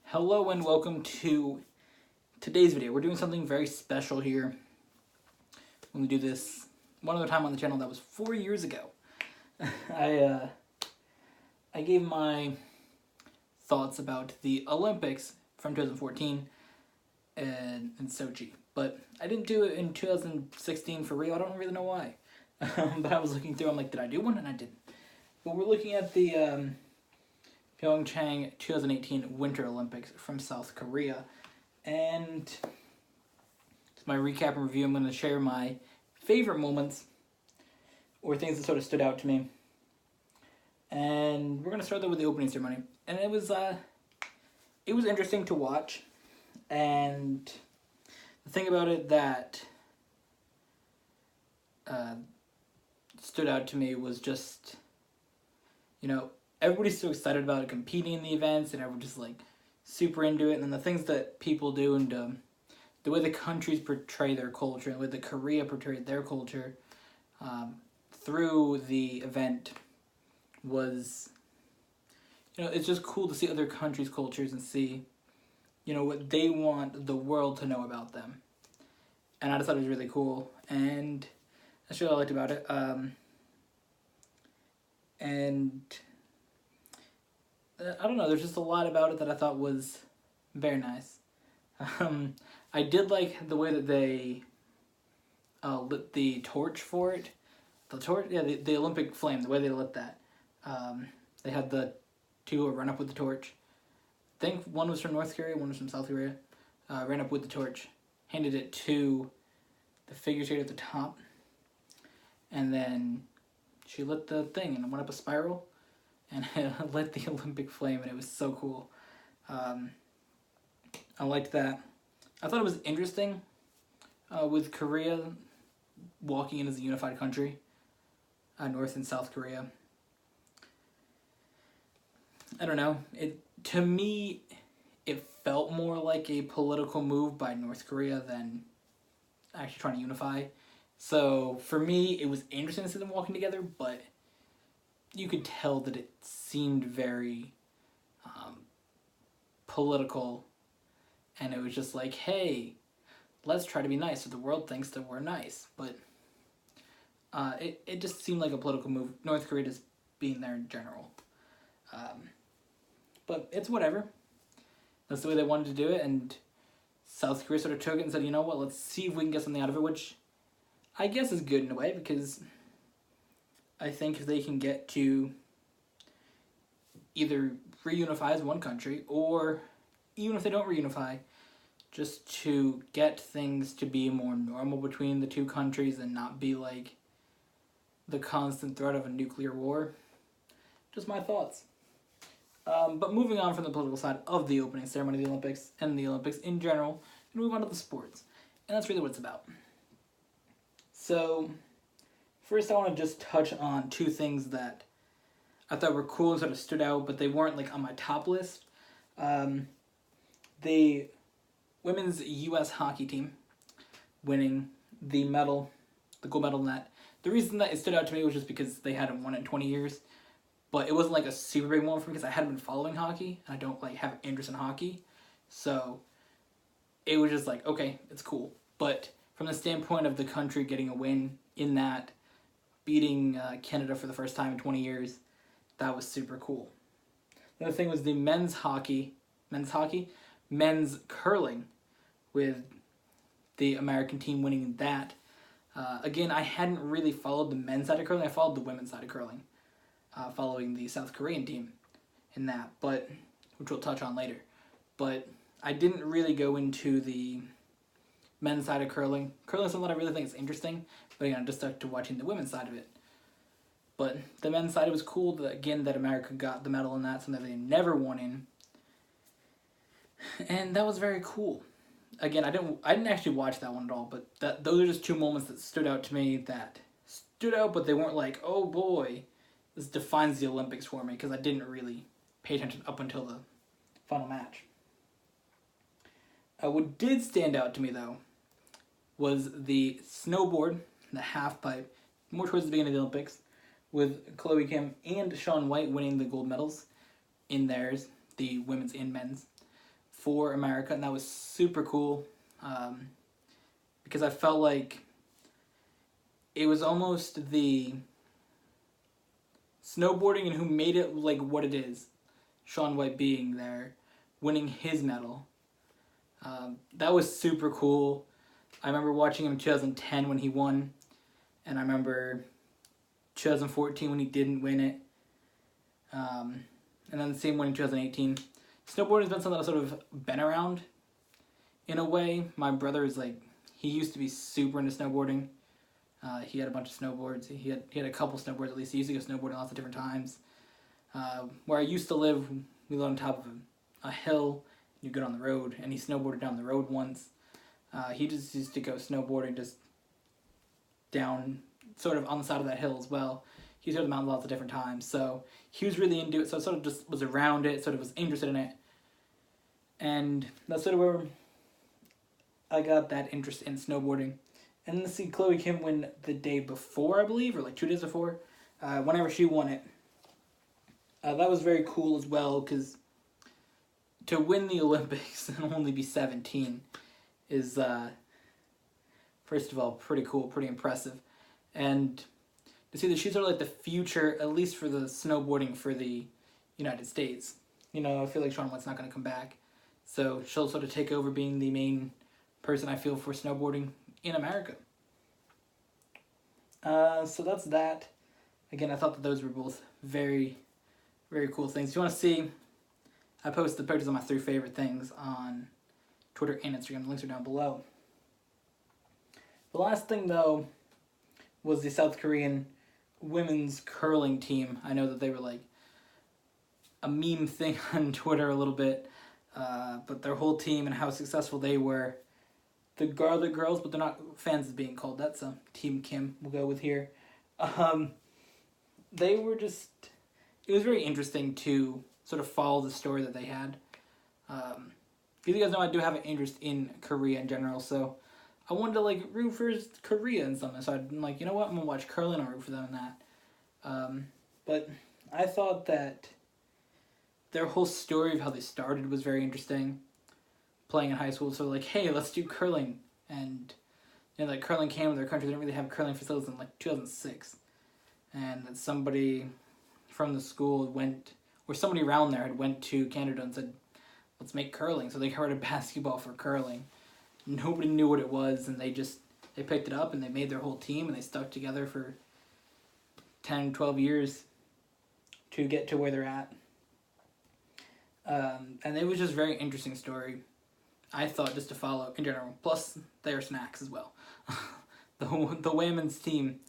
Hello and welcome to today's video. We're doing something very special here. When we do this one other time on the channel, that was 4 years ago. I gave my thoughts about the Olympics from 2014 in Sochi, but I didn't do it in 2016 for Rio. I don't really know why. But I was looking through, I'm like, did I do one? And I didn't. But we're looking at the PyeongChang 2018 Winter Olympics from South Korea. And to my recap and review, I'm going to share my favorite moments or things that sort of stood out to me. And we're going to start there with the opening ceremony. And it was interesting to watch. And the thing about it that stood out to me was just, everybody's so excited about competing in the events, and everyone's just like super into it. And then the things that people do, and the way the countries portray their culture, and the way that Korea portrayed their culture through the event was, it's just cool to see other countries' cultures and see, what they want the world to know about them. And I just thought it was really cool, and that's what I liked about it. And I don't know, there's just a lot about it that I thought was very nice. I did like the way that they lit the torch for it. The torch, yeah, the Olympic flame, the way they lit that. They had the two run up with the torch. I think one was from North Korea, one was from South Korea. Ran up with the torch, handed it to the figure skater at the top, and then she lit the thing and it went up a spiral and it lit the Olympic flame, and it was so cool. I liked that. I thought it was interesting with Korea walking in as a unified country, North and South Korea. I don't know. To me, it felt more like a political move by North Korea than actually trying to unify. So for me, it was interesting to see them walking together, but you could tell that it seemed very political, and it was just like, hey, let's try to be nice so the world thinks that we're nice. But it just seemed like a political move, North Korea just being there in general. But it's whatever. That's the way they wanted to do it, and South Korea sort of took it and said, you know what, let's see if we can get something out of it, which I guess is good in a way, because I think if they can get to either reunify as one country, or even if they don't reunify, just to get things to be more normal between the two countries and not be like the constant threat of a nuclear war. Just my thoughts. But moving on from the political side of the opening ceremony of the Olympics and the Olympics in general, we move on to the sports. And that's really what it's about. So, first I want to just touch on two things that I thought were cool and sort of stood out, but they weren't like on my top list. The women's U.S. hockey team winning the medal, the gold medal in that. The reason that it stood out to me was just because they hadn't won it in 20 years. But it wasn't like a super big moment for me because I hadn't been following hockey, and I don't like have interest in hockey. So it was just like, okay, it's cool. But from the standpoint of the country getting a win in that, beating Canada for the first time in 20 years, that was super cool. The other thing was the men's curling, with the American team winning that. Again, I hadn't really followed the men's side of curling. I followed the women's side of curling, following the South Korean team in that, but which we'll touch on later. But I didn't really go into the men's side of curling. Curling is something I really think is interesting, but again, I just stuck to watching the women's side of it. But the men's side, it was cool that, again, that America got the medal in that, something that they never won in. And that was very cool. Again, I didn't actually watch that one at all, but those are just two moments that stood out to me, but they weren't like, oh boy, this defines the Olympics for me, because I didn't really pay attention up until the final match. What did stand out to me, though, was the snowboard, the half pipe, more towards the beginning of the Olympics, with Chloe Kim and Shaun White winning the gold medals in theirs, the women's and men's. for America, and that was super cool, because I felt like it was almost the snowboarding and who made it like what it is. Shaun White being there, winning his medal. That was super cool. I remember watching him in 2010 when he won, and I remember 2014 when he didn't win it, and then the same one in 2018. Snowboarding has been something I've sort of been around in a way. My brother is like, he used to be super into snowboarding. He had a bunch of snowboards. He had a couple snowboards at least. He used to go snowboarding lots of different times. Where I used to live, we lived on top of a hill. You go down the road, and he snowboarded down the road once. He just used to go snowboarding just down, sort of on the side of that hill as well. He used to go to the mountain lots of different times, so he was really into it. So I sort of just was around it, sort of was interested in it, and that's sort of where I got that interest in snowboarding. And to see Chloe Kim win the day before, I believe, or like 2 days before, whenever she won it, that was very cool as well, because to win the Olympics and only be 17 is, first of all, pretty cool, pretty impressive. And to see that she's sort of like the future, at least for the snowboarding for the United States. You know, I feel like Shaun White's not going to come back, so she'll sort of take over being the main person, I feel, for snowboarding in America. So that's that. Again, I thought that those were both very, very cool things. If you want to see, I post the pictures of my 3 favorite things on Twitter and Instagram. The links are down below. The last thing, though, was the South Korean women's curling team. I know that they were like a meme thing on Twitter a little bit, but their whole team and how successful they were. The Garlic Girls, but they're not fans of being called that, so Team Kim we'll go with here. They were just, it was very interesting to sort of follow the story that they had. You guys know I do have an interest in Korea in general, so I wanted to like root for Korea and something. So I'm like, you know what, I'm gonna watch curling and root for them in that. But I thought that their whole story of how they started was very interesting. Playing in high school, so like, hey, let's do curling, and you know, like curling came to their country. They didn't really have curling facilities in like 2006, and that somebody from the school went, or somebody around there had went to Canada and said, let's make curling. So they started basketball for curling. Nobody knew what it was, and they picked it up and they made their whole team, and they stuck together for 10, 12 years to get to where they're at. And it was just a very interesting story, I thought, just to follow in general. Plus, their snacks as well. the women's team,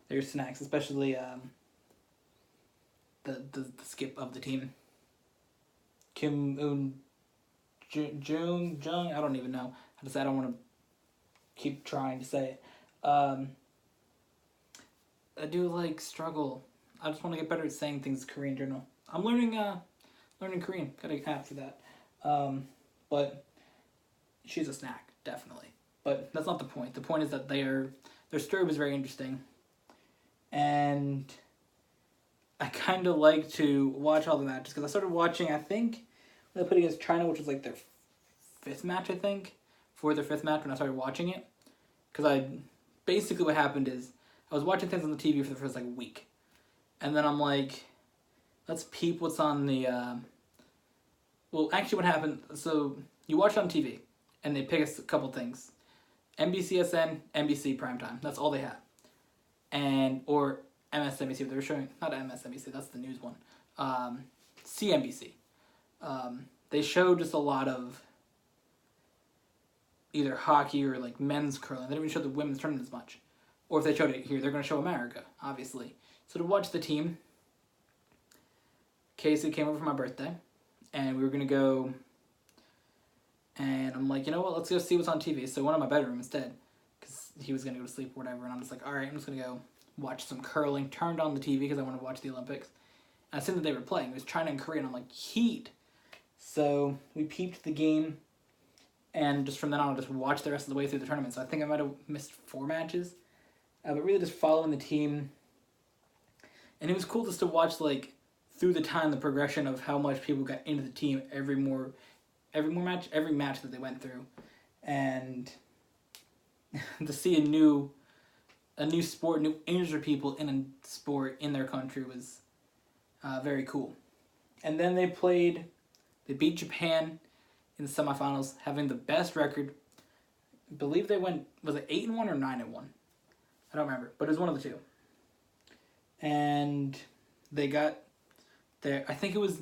their snacks, especially the skip of the team, Kim Jung, I don't even know how to say it. I don't want to keep trying to say it. I do like struggle. I just want to get better at saying things Korean in general. I'm learning Korean. Got an app for that. But she's a snack, definitely. But that's not the point. The point is that their story was very interesting. And I kind of like to watch all the matches, because I started watching, I think, when they put against China, which was like their 5th match, I think. For their 5th match when I started watching it. Because basically what happened is, I was watching things on the TV for the first like week. And then I'm like, let's peep what's on the, well, actually what happened, so you watch it on TV, and they pick a couple things. NBCSN, NBC primetime, that's all they had. Or MSNBC, they were showing, not MSNBC, that's the news one. CNBC. They showed just a lot of either hockey or like men's curling. They didn't even show the women's tournament as much. Or if they showed it here, they're going to show America, obviously. So to watch the team, Casey came over for my birthday, and we were going to go, and I'm like, you know what, let's go see what's on TV. So I went in my bedroom instead, because he was going to go to sleep or whatever, and I'm just like, alright, I'm just going to go watch some curling. Turned on the TV because I wanted to watch the Olympics. And I seen that they were playing. It was China and Korea, and I'm like, heat. So we peeped the game, and just from then on, I just watched the rest of the way through the tournament. So I think I might have missed 4 matches. But really just following the team. And it was cool just to watch, like, through the time, the progression of how much people got into the team every match that they went through, and to see a new sport, new injured people in a sport in their country was very cool. And then they beat Japan in the semifinals, having the best record. I believe they went, was it 8-1 or 9-1? I don't remember, but it was one of the two. And they got there. I think it was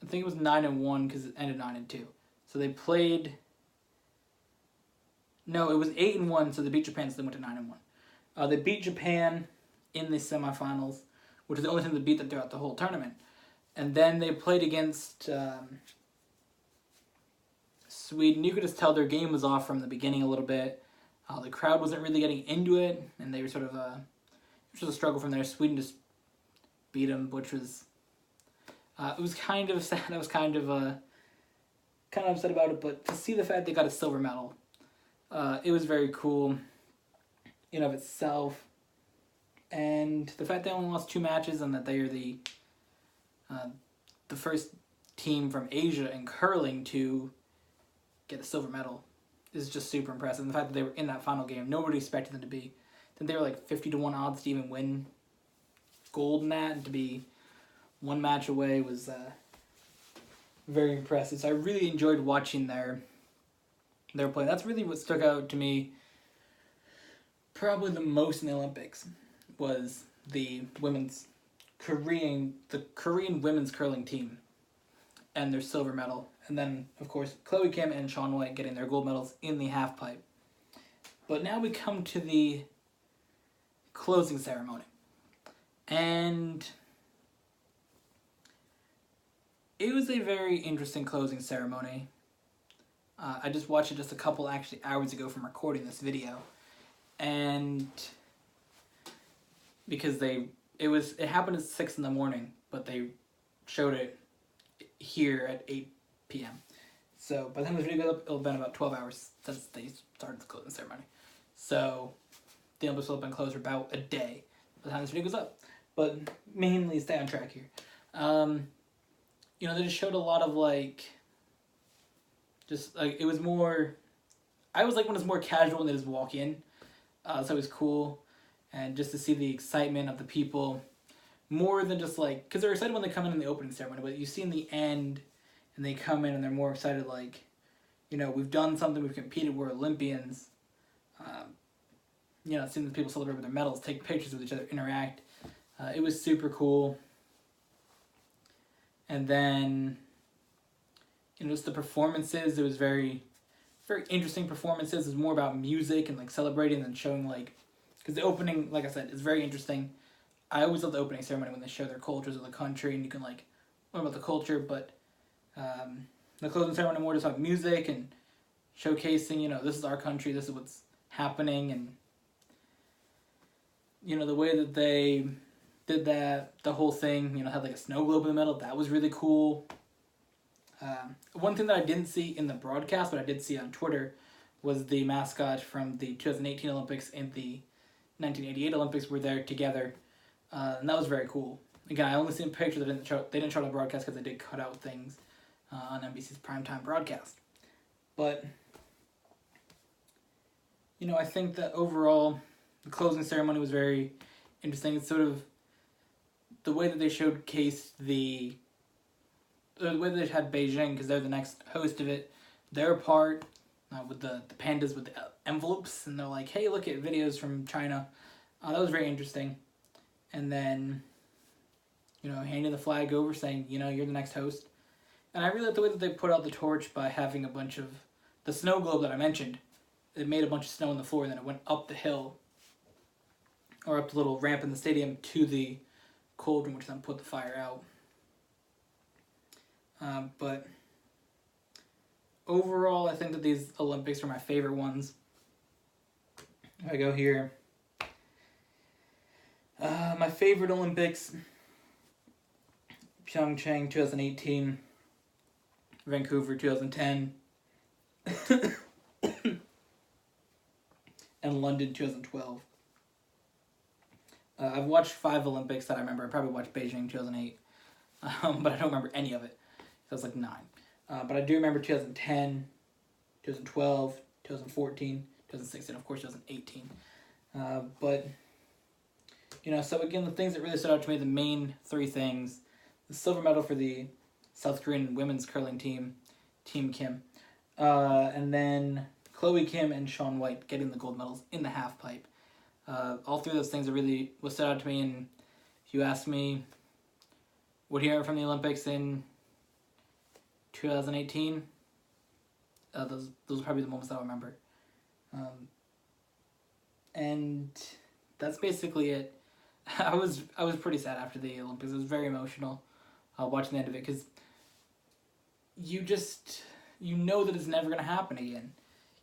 9-1 because it ended 9-2. So they played. No, it was 8-1. So they beat Japan, so they went to 9-1. They beat Japan in the semifinals, which is the only thing that beat them throughout the whole tournament. And then they played against Sweden. You could just tell their game was off from the beginning a little bit. The crowd wasn't really getting into it, and they were sort of it was a struggle from there. Sweden just beat them, which was it was kind of sad. I was kind of upset about it, but to see the fact they got a silver medal, it was very cool in of itself. And the fact they only lost 2 matches and that they are the first team from Asia in curling to get a silver medal is just super impressive. And the fact that they were in that final game, nobody expected them to be. Then they were like 50-1 odds to even win gold in that, and to be 1 match away was very impressive. So I really enjoyed watching their play. That's really what stuck out to me probably the most in the Olympics, was the Korean women's curling team and their silver medal. And then, of course, Chloe Kim and Shaun White getting their gold medals in the halfpipe. But now we come to the closing ceremony. And it was a very interesting closing ceremony. I just watched it just a couple hours ago from recording this video. And because it happened at 6 in the morning, but they showed it here at 8 p.m. So by the time this video goes up, it'll have been about 12 hours since they started the closing ceremony. So the Olympics will have been closed for about a day by the time this video goes up. But mainly stay on track here. They just showed a lot of it was more, I was like when it's more casual and they just walk in. So it was cool. And just to see the excitement of the people, more than just because they're excited when they come in the opening ceremony, but you see in the end, and they come in and they're more excited, we've done something, we've competed, we're Olympians. Seeing the people celebrate with their medals, take pictures with each other, interact. It was super cool. And then, just the performances, it was very, very interesting performances. It was more about music and celebrating than showing because the opening, like I said, is very interesting. I always love the opening ceremony when they show their cultures of the country and you can learn about the culture, but the closing ceremony more just about music and showcasing, this is our country, this is what's happening, and the way that they did that, the whole thing, had a snow globe in the middle, that was really cool. One thing that I didn't see in the broadcast, but I did see on Twitter, was the mascot from the 2018 Olympics and the 1988 Olympics were there together. And that was very cool. Again, I only seen pictures. They didn't show the broadcast because they did cut out things on NBC's primetime broadcast. But I think that overall the closing ceremony was very interesting. It's sort of the way that they showcased the way that they had Beijing, because they're the next host of it. Their part with the pandas with the envelopes, and they're like, hey, look at videos from China. That was very interesting. And then, handing the flag over, saying, you're the next host. And I really like the way that they put out the torch by having a bunch of the snow globe that I mentioned. It made a bunch of snow on the floor, and then it went up the hill, or up the little ramp in the stadium to the cauldron, which then put the fire out. But overall, I think that these Olympics are my favorite ones. If I go here, my favorite Olympics: PyeongChang 2018, Vancouver 2010, and London 2012. I've watched 5 Olympics that I remember. I probably watched Beijing 2008, but I don't remember any of it. So that's like 9. But I do remember 2010, 2012, 2014, 2016, of course 2018. But, you know, so again, the things that really stood out to me, the main 3 things: the silver medal for the South Korean women's curling team, Team Kim, and then Chloe Kim and Shaun White getting the gold medals in the half pipe. All 3 of those things are really what stood out to me. And if you ask me, what do you remember from the Olympics in 2018? Those are probably the moments that I remember. And that's basically it. I was pretty sad after the Olympics. It was very emotional watching the end of it, because you know that it's never going to happen again.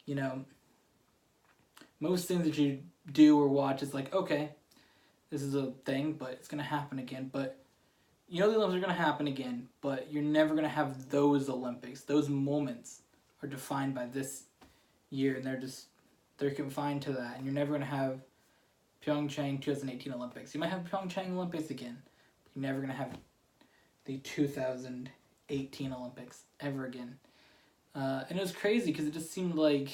You know, most things that you do or watch is like, okay, this is a thing, but it's going to happen again. But you know the Olympics are going to happen again, but you're never going to have those Olympics. Those moments are defined by this year, and they're confined to that. And you're never going to have PyeongChang 2018 Olympics. You might have PyeongChang Olympics again, but you're never going to have the 2018 Olympics ever again. And it was crazy because it just seemed like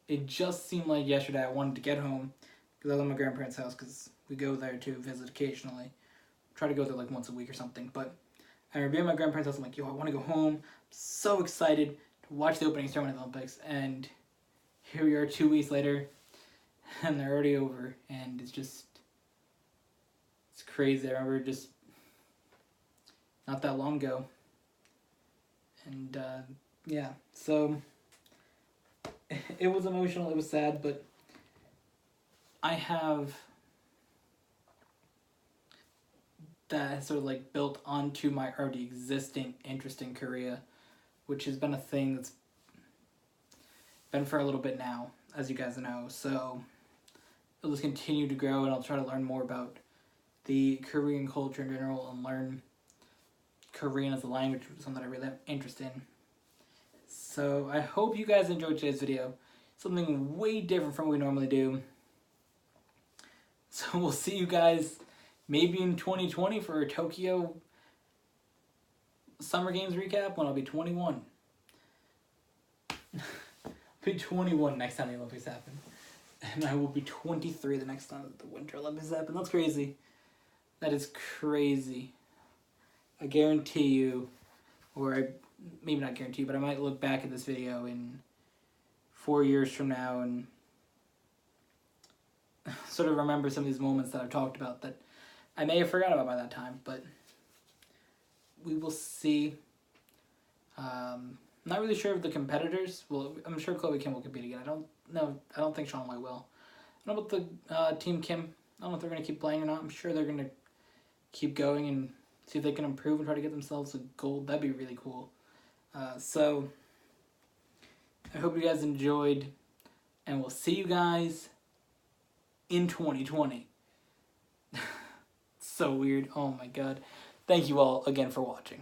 yesterday I wanted to get home because I was at my grandparents' house, because we go there to visit occasionally. Try to go there like once a week or something. But I remember being at my grandparents' house. I'm like, yo, I want to go home. I'm so excited to watch the opening ceremony of the Olympics. And here we are 2 weeks later, and they're already over. And it's crazy. I remember just not that long ago. And yeah, so it was emotional. It was sad, but I have that sort of like built onto my already existing interest in Korea, which has been a thing that's been for a little bit now, as you guys know. So it'll just continue to grow, and I'll try to learn more about the Korean culture in general and learn Korean as a language, which is something that I really have interest in. So I hope you guys enjoyed today's video. Something way different from what we normally do. So we'll see you guys maybe in 2020 for a Tokyo Summer Games recap when I'll be 21. I'll be 21 next time the Olympics happen. And I will be 23 the next time the Winter Olympics happen. That's crazy. That is crazy. I guarantee you, maybe not guarantee, but I might look back at this video in 4 years from now and sort of remember some of these moments that I've talked about that I may have forgot about by that time, but we will see. Not really sure of the competitors. Well, I'm sure Chloe Kim will compete again. I don't think Shaun White will. I don't know about the Team Kim. I don't know if they're going to keep playing or not. I'm sure they're going to keep going and see if they can improve and try to get themselves a gold. That'd be really cool. So I hope you guys enjoyed, and we'll see you guys in 2020. So weird. Oh my god. Thank you all again for watching.